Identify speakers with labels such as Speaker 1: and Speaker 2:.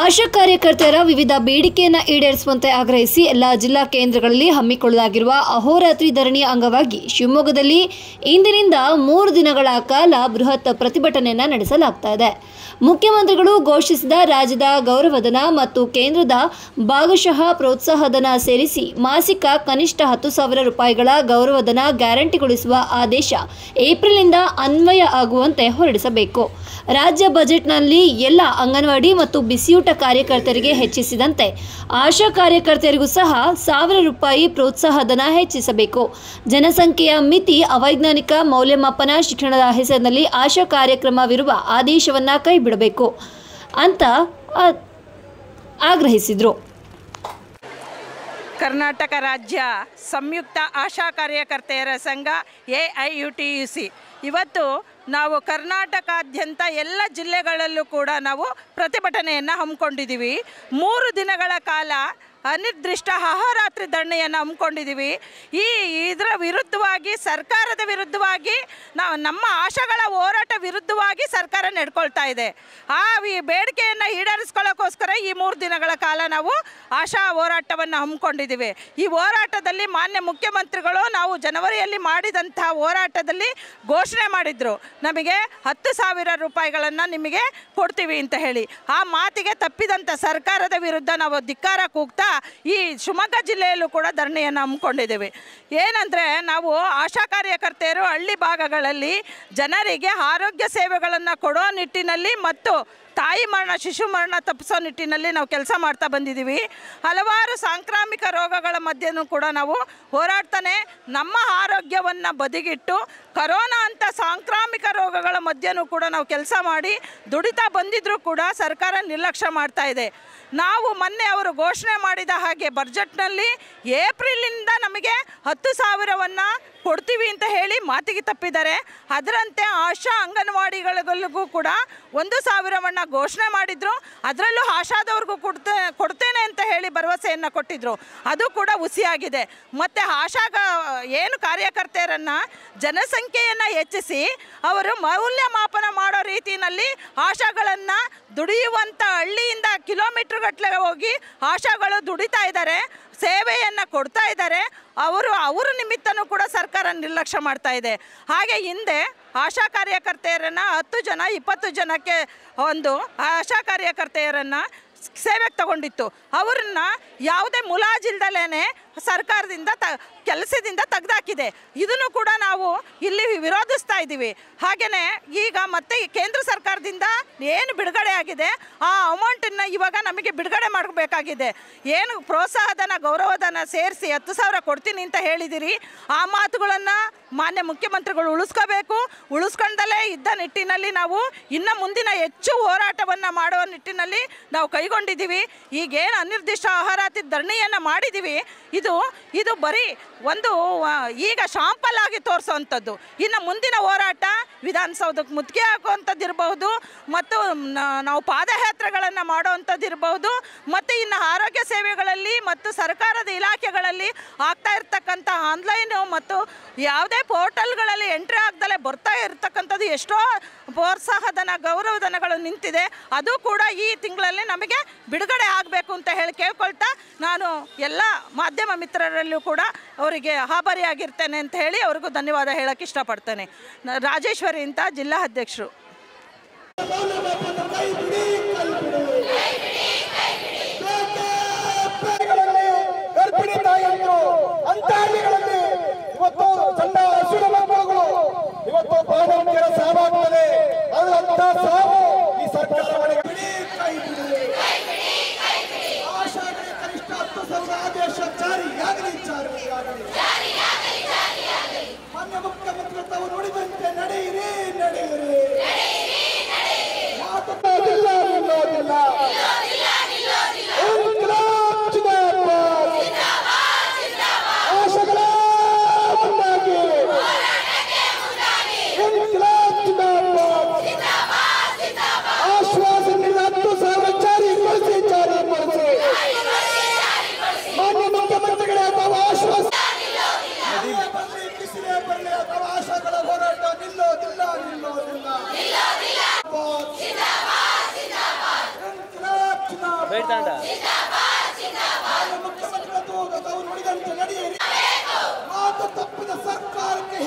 Speaker 1: ಆಶಾ ಕಾರ್ಯಕರ್ತರ ವಿವಿಧ ಬೇಡಿಕೆಯನ್ನು ಈಡೇರಿಸುವಂತೆ ಆಗ್ರಹಿಸಿ ಎಲ್ಲ ಜಿಲ್ಲಾ ಕೇಂದ್ರಗಳಲ್ಲಿ ಹಮ್ಮಿಕೊಳ್ಳಲಾಗಿರುವ ಅಹೋರಾತ್ರಿ ಧರಣಿಯ ಅಂಗವಾಗಿ ಶಿವಮೊಗ್ಗದಲ್ಲಿ ಇಂದಿನಿಂದ 3 ದಿನಗಳ ಕಾಲ ಬೃಹತ್ ಪ್ರತಿಭಟನೆಯನ್ನು ನಡೆಸಲಾಗ್ತಾ ಇದೆ. ಮುಖ್ಯಮಂತ್ರಿಗಳು ಘೋಷಿಸಿದ ರಾಜ್ಯದ ಗೌರವಧನ ಮತ್ತು ಕೇಂದ್ರದ ಭಾಗಶಃ ಪ್ರೋತ್ಸಾಹಧನ ಸೇರಿಸಿ ಮಾಸಿಕ ಕನಿಷ್ಠ 10,000 ರೂಪಾಯಿಗಳ ಗೌರವಧನ ಗ್ಯಾರಂಟಿಗೊಳಿಸುವ ಆದೇಶ ಏಪ್ರಿಲ್ನಿಂದ ಅನ್ವಯ ಆಗುವಂತೆ ಹೊರಡಿಸಬೇಕು. ರಾಜ್ಯ ಬಜೆಟ್ನಲ್ಲಿ ಎಲ್ಲ ಅಂಗನವಾಡಿ ಮತ್ತು ಬಿಸಿಯೂಟ ಕಾರ್ಯಕರ್ತರಿಗೆ ಹೆಚ್ಚಿಸಿದಂತೆ ಆಶಾ ಕಾರ್ಯಕರ್ತರಿಗೂ ಸಹ 1,000 ರೂಪಾಯಿ ಪ್ರೋತ್ಸಾಹಧನ ಹೆಚ್ಚಿಸಬೇಕು. ಜನಸಂಖ್ಯೆಯ ಮಿತಿ ಅವೈಜ್ಞಾನಿಕ ಮೌಲ್ಯಮಾಪನ ಶಿಕ್ಷಣದ ಹೆಸರಿನಲ್ಲಿ ಆಶಾ ಕಾರ್ಯಕ್ರಮವಿರುವ ಆದೇಶವನ್ನು ಕೈಬಿಡಬೇಕು ಅಂತ ಆಗ್ರಹಿಸಿದರು.
Speaker 2: ಕರ್ನಾಟಕ ರಾಜ್ಯ ಸಂಯುಕ್ತ ಆಶಾ ಕಾರ್ಯಕರ್ತೆಯರ ಸಂಘ AIUTUC ಇವತ್ತು ನಾವು ಕರ್ನಾಟಕಾದ್ಯಂತ ಎಲ್ಲ ಜಿಲ್ಲೆಗಳಲ್ಲೂ ಕೂಡ ನಾವು ಪ್ರತಿಭಟನೆಯನ್ನು ಹಮ್ಮಿಕೊಂಡಿದ್ದೀವಿ. 3 ದಿನಗಳ ಕಾಲ ಅನಿರ್ದಿಷ್ಟ ಅಹೋರಾತ್ರಿ ಧರಣಿಯನ್ನು ಹಮ್ಮಿಕೊಂಡಿದ್ದೀವಿ. ಇದರ ವಿರುದ್ಧವಾಗಿ ಸರ್ಕಾರದ ವಿರುದ್ಧವಾಗಿ ನಮ್ಮ ಆಶಾಗಳ ಹೋರಾಟ ವಿರುದ್ಧವಾಗಿ ಸರ್ಕಾರ ನಡ್ಕೊಳ್ತಾ ಇದೆ. ಈ ಬೇಡಿಕೆಯನ್ನು ಈಡೇರಿಸ್ಕೊಳ್ಳೋಕ್ಕೋಸ್ಕರ ಈ 3 ದಿನಗಳ ಕಾಲ ನಾವು ಆಶಾ ಹೋರಾಟವನ್ನು ಹಮ್ಮಿಕೊಂಡಿದ್ದೀವಿ. ಈ ಹೋರಾಟದಲ್ಲಿ ಮಾನ್ಯ ಮುಖ್ಯಮಂತ್ರಿಗಳು ನಾವು ಜನವರಿಯಲ್ಲಿ ಮಾಡಿದಂಥ ಹೋರಾಟದಲ್ಲಿ ಘೋಷಣೆ ಮಾಡಿದರು, ನಮಗೆ 10,000 ರೂಪಾಯಿಗಳನ್ನು ನಿಮಗೆ ಕೊಡ್ತೀವಿ ಅಂತ ಹೇಳಿ. ಆ ಮಾತಿಗೆ ತಪ್ಪಿದಂಥ ಸರ್ಕಾರದ ವಿರುದ್ಧ ನಾವು ಧಿಕ್ಕಾರ ಕೂಗ್ತಾ ಈ ಶಿವಮೊಗ್ಗ ಜಿಲ್ಲೆಯಲ್ಲೂ ಕೂಡ ಧರಣಿಯನ್ನು ಹಮ್ಮಿಕೊಂಡಿದ್ದೇವೆ. ಏನಂದರೆ ನಾವು ಆಶಾ ಕಾರ್ಯಕರ್ತೆಯರು ಹಳ್ಳಿ ಭಾಗಗಳಲ್ಲಿ ಜನರಿಗೆ ಆರೋಗ್ಯ ಸೇವೆಗಳನ್ನು ಕೊಡೋ ನಿಟ್ಟಿನಲ್ಲಿ ಮತ್ತು ತಾಯಿ ಮರಣ ಶಿಶು ಮರಣ ತಪ್ಪಿಸೋ ನಿಟ್ಟಿನಲ್ಲಿ ನಾವು ಕೆಲಸ ಮಾಡ್ತಾ ಬಂದಿದ್ದೀವಿ. ಹಲವಾರು ಸಾಂಕ್ರಾಮಿಕ ರೋಗಗಳ ಮಧ್ಯೆಯೂ ಕೂಡ ನಾವು ಹೋರಾಡ್ತಾನೆ ನಮ್ಮ ಆರೋಗ್ಯವನ್ನು ಬದಿಗಿಟ್ಟು ಕರೋನಾ ಅಂತ ಸಾಂಕ್ರಾಮಿಕ ರೋಗಗಳ ಮಧ್ಯೆಯೂ ಕೂಡ ನಾವು ಕೆಲಸ ಮಾಡಿ ದುಡಿತಾ ಬಂದಿದ್ದರೂ ಕೂಡ ಸರ್ಕಾರ ನಿರ್ಲಕ್ಷ್ಯ ಮಾಡ್ತಾ ಇದೆ. ನಾವು ಮೊನ್ನೆ ಅವರು ಘೋಷಣೆ ಮಾಡಿದ ಹಾಗೆ ಬಜೆಟ್ನಲ್ಲಿ ಏಪ್ರಿಲಿಂದ ನಮಗೆ 10,000ವನ್ನು ಕೊಡ್ತೀವಿ ಅಂತ ಹೇಳಿ ಮಾತಿಗೆ ತಪ್ಪಿದ್ದಾರೆ. ಅದರಂತೆ ಆಶಾ ಅಂಗನವಾಡಿಗಳಿಗೂ ಕೂಡ 1,000ವನ್ನು ಘೋಷಣೆ ಮಾಡಿದ್ರು. ಅದರಲ್ಲೂ ಆಶಾದವ್ರಿಗೂ ಕೊಡ್ತೇನೆ ಅಂತ ಹೇಳಿ ಭರವಸೆಯನ್ನು ಕೊಟ್ಟಿದ್ರು. ಅದು ಕೂಡ ಹುಸಿಯಾಗಿದೆ. ಮತ್ತು ಏನು ಕಾರ್ಯಕರ್ತೆಯರನ್ನು ಜನಸಂಖ್ಯೆಯನ್ನು ಹೆಚ್ಚಿಸಿ ಅವರು ಮೌಲ್ಯಮಾಪನ ಮಾಡೋ ರೀತಿಯಲ್ಲಿ ಆಶಾಗಳನ್ನು ದುಡಿಯುವಂಥ ಹಳ್ಳಿಯಿಂದ ಕಿಲೋಮೀಟ್ರ್ಗಟ್ಟಲೆ ಹೋಗಿ ಆಶಾಗಳು ದುಡಿತಾ ಇದ್ದಾರೆ, ಸೇವೆಯನ್ನು ಕೊಡ್ತಾ ಇದ್ದಾರೆ. ಅವರ ನಿಮಿತ್ತನೂ ಕೂಡ ಸರ್ಕಾರ ನಿರ್ಲಕ್ಷ್ಯ ಮಾಡ್ತಾ ಇದೆ. ಹಾಗೆ ಹಿಂದೆ ಆಶಾ ಕಾರ್ಯಕರ್ತೆಯರನ್ನು 10 ಜನ 20 ಜನಕ್ಕೆ ಒಂದು ಆಶಾ ಕಾರ್ಯಕರ್ತೆಯರನ್ನು ಸೇವೆಗೆ ತಗೊಂಡಿತ್ತು. ಅವರನ್ನ ಯಾವುದೇ ಮುಲಾಜಿಲ್ದಲೇ ಸರ್ಕಾರದಿಂದ ಕೆಲಸದಿಂದ ತೆಗೆದಾಕಿದೆ. ಇದನ್ನು ಕೂಡ ನಾವು ಇಲ್ಲಿ ವಿರೋಧಿಸ್ತಾ ಇದ್ದೀವಿ. ಹಾಗೆಯೇ ಈಗ ಮತ್ತೆ ಕೇಂದ್ರ ಸರ್ಕಾರದಿಂದ ಏನು ಬಿಡುಗಡೆ ಆಗಿದೆ ಆ ಅಮೌಂಟನ್ನು ಇವಾಗ ನಮಗೆ ಬಿಡುಗಡೆ ಮಾಡಬೇಕಾಗಿದೆ. ಏನು ಪ್ರೋತ್ಸಾಹಧನ ಗೌರವಧನ ಸೇರಿಸಿ 10,000 ಕೊಡ್ತೀನಿ ಅಂತ ಹೇಳಿದಿರಿ, ಆ ಮಾತುಗಳನ್ನು ಮಾನ್ಯ ಮುಖ್ಯಮಂತ್ರಿಗಳು ಉಳಿಸ್ಕೋಬೇಕು. ಉಳಿಸ್ಕೊಂಡಲೇ ಇದ್ದ ನಿಟ್ಟಿನಲ್ಲಿ ನಾವು ಇನ್ನು ಮುಂದಿನ ಹೆಚ್ಚು ಹೋರಾಟವನ್ನು ಮಾಡುವ ನಿಟ್ಟಿನಲ್ಲಿ ನಾವು ಕೈಗೊಂಡಿದ್ದೀವಿ. ಈಗೇನು ಅನಿರ್ದಿಷ್ಟ ಆಹಾರಾತಿ ಧರಣಿಯನ್ನು ಮಾಡಿದ್ದೀವಿ, ಇದು ಬರೀ ಒಂದು ಈಗ ಶಾಂಪಲ್ ಆಗಿ ತೋರಿಸೋವಂಥದ್ದು. ಇನ್ನು ಮುಂದಿನ ಹೋರಾಟ ವಿಧಾನಸೌಧಕ್ಕೆ ಮುತ್ತಿಗೆ ಹಾಕುವಂಥದ್ದು ಇರಬಹುದು, ಮತ್ತು ನಾವು ಪಾದಯಾತ್ರೆಗಳನ್ನು ಮಾಡುವಂಥದ್ದು ಇರಬಹುದು, ಮತ್ತು ಇನ್ನು ಆರೋಗ್ಯ ಸೇವೆಗಳಲ್ಲಿ ಮತ್ತು ಸರ್ಕಾರದ ಇಲಾಖೆಗಳಲ್ಲಿ ಆಗ್ತಾ ಇರ್ತಕ್ಕಂಥ ಆನ್ಲೈನು ಮತ್ತು ಯಾವುದೇ ಪೋರ್ಟಲ್ಗಳಲ್ಲಿ ಎಂಟ್ರಿ ಆಗದಲ್ಲೇ ಬರ್ತಾ ಇರ್ತಕ್ಕಂಥದ್ದು ಎಷ್ಟೋ ಪ್ರೋತ್ಸಾಹಧನ ಗೌರವಧನಗಳು ನಿಂತಿದೆ. ಅದು ಕೂಡ ಈ ತಿಂಗಳಲ್ಲಿ ನಮಗೆ ಬಿಡುಗಡೆ ಆಗಬೇಕು ಅಂತ ಹೇಳಿ ಕೇಳ್ಕೊಳ್ತಾ ನಾನು ಎಲ್ಲ ಮಾಧ್ಯಮ ಮಿತ್ರರಲ್ಲೂ ಕೂಡ ಅವರಿಗೆ ಆಭಾರಿಯಾಗಿರ್ತೇನೆ ಅಂತ ಹೇಳಿ ಅವ್ರಿಗೂ ಧನ್ಯವಾದ ಹೇಳೋಕ್ಕೆ ಇಷ್ಟಪಡ್ತೇನೆ. ರಾಜೇಶ್ವರಿ ಅಂತ ಜಿಲ್ಲಾ ಅಧ್ಯಕ್ಷರು.
Speaker 3: ಮಾನ್ಯ ಮುಖ್ಯಮಂತ್ರಿ ತಾವು ನುಡಿದಂತೆ ನಡೆಯಿರಿ ನಡೆಯಿರಿ, ಮಾತುಕತೆಯಿಲ್ಲ ನಿಲ್ಲೋದಿಲ್ಲ. ಆಶಾಗಳೇ ಒಂದಾಗಿ, ಇನ್ಕ್ಲಾಬ್ ಜಿಂದಾಬಾದ್. ಮುಖ್ಯಮಂತ್ರಿಗಳು ತಾವು ನುಡಿದಂತೆ ನಡೆಯಿರಿ. ಮಾತು ತಪ್ಪಿದ ಸರ್ಕಾರಕ್ಕೆ